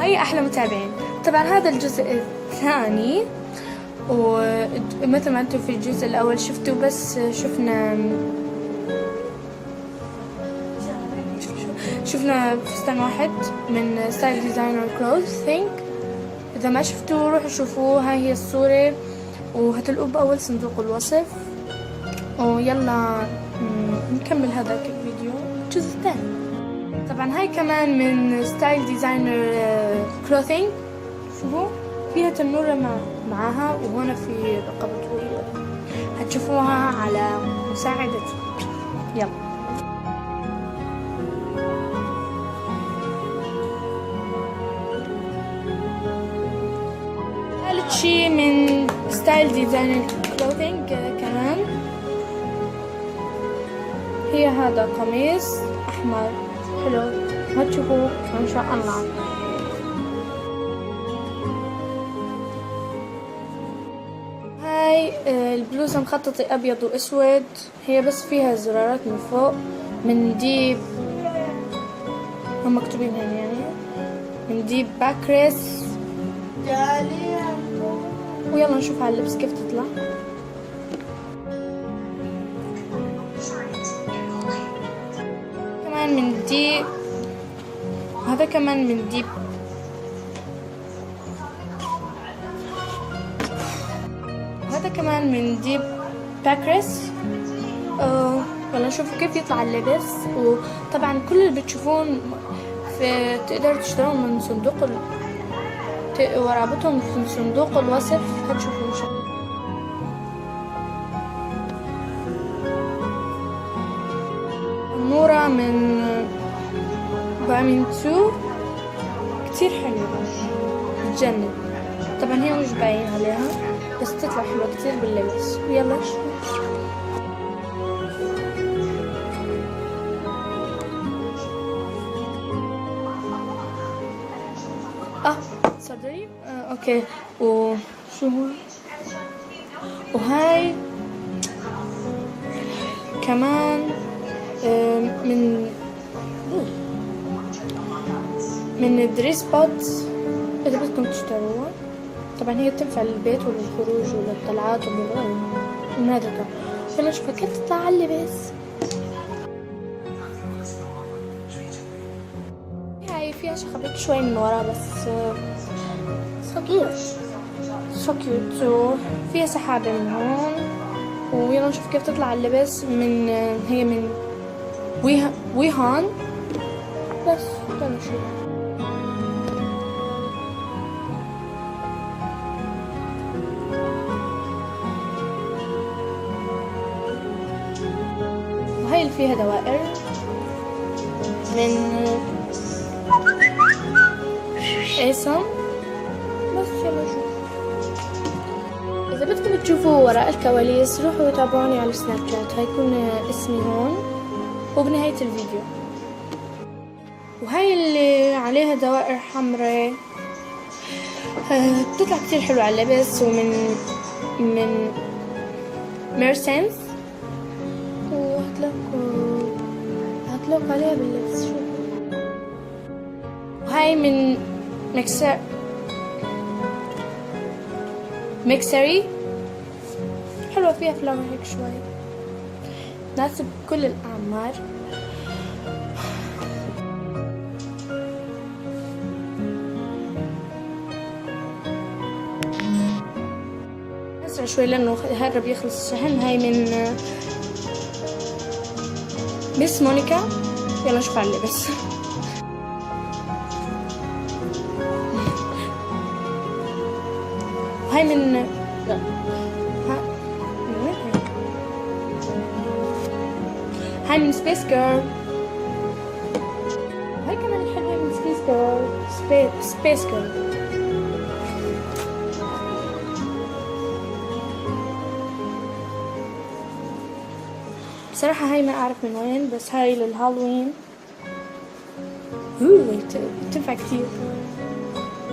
هيا أحلى متابعين. طبعا هذا الجزء الثاني، ومثل ما انتم في الجزء الأول شفتوا بس شفنا فستان واحد من ستايل ديزاينر كلوثينج. إذا ما شفتوه روحوا شوفوه، هاي هي الصورة وهتلقوا بأول صندوق الوصف. ويلا نكمل هذاك الفيديو الجزء الثاني. طبعا هاي كمان من ستايل ديزاينر كلوثينج. شوفوا فيها تنورة معاها، وهنا في رقبة طويلة هتشوفوها على مساعدتي. يلا ثالث شي من ستايل ديزاينر كلوثينج كمان هي هذا قميص أحمر حلو، هتشوفوه إن شاء الله. هاي البلوزة مخططة أبيض وأسود، هي بس فيها زرارات من فوق من ديب، هم مكتوبين هنا يعني من ديب باكريس. ويلا نشوف على اللبس كيف تطلع. كمان من ديب، هذا كمان من ديب، هذا كمان من ديب باكريس. يلا نشوف كيف يطلع اللبس. وطبعا كل اللي بتشوفون تقدروا تشترون من صندوق ورابطهم من صندوق الوصف، هتشوفوا ان شاء الله. نورة من بامينتو كتير حلوة بتجنن. طبعا هي مش باين عليها بس تطلع حلوة كتير باللبس. ويلا شوف. صدري اوكي. وشو هو؟ وهاي كمان من دريس بوت اذا بدكم تشتروها. طبعا هي بتنفع للبيت وللخروج وللطلعات ومن هذا. يلا نشوفها كيف تطلع على اللبس. هاي فيها شخبط شوي من ورا بس سو كيوت. فيها سحابة من هون. ويلا نشوف كيف تطلع اللبس. هي من ويهان. بس يلا نشوف. وهي اللي فيها دوائر من اسم. بس يلا نشوف. إذا بدكم تشوفوا وراء الكواليس روحوا تابعوني على السناب شات، هيكون اسمي هون وبنهاية الفيديو. وهاي اللي عليها دوائر حمراء بتطلع كتير حلوة على اللبس، من ميرسنس. هتلاقوا عليها باللبس. شوفوا. وهاي من ميكسري حلوة، فيها فلاور هيك شوي، تناسب كل الأعمار. أسرع شوي لأنه هرب يخلص الشحن. هاي من ميس مونيكا. يلا نشوف على اللبس. هاي من هاي من سبيس جيرل. هاي كمان الحلوة من سبيس جيرل. بصراحة هاي ما أعرف من وين، بس هاي للهالوين. تنفع كتير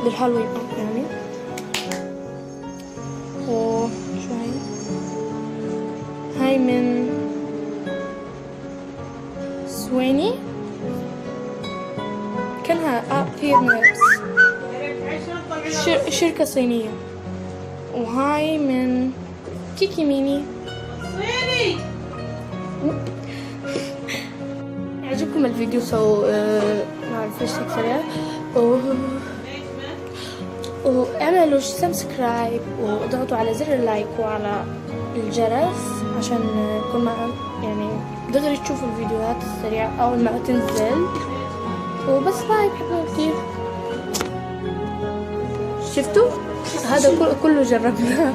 للهالوين يعني. وشو هاي من سويني كانها في نفس شركة صينية. وهاي من كيكي ميني. صيني. يعجبكم الفيديو ما اعرف ايش سريع واعملوا سبسكرايب واضغطوا على زر اللايك وعلى الجرس عشان كل ما يعني دغري تشوفوا الفيديوهات السريعة اول ما تنزل. وبس باي، بحبكم كتير. شفتوا هذا كله جربناه.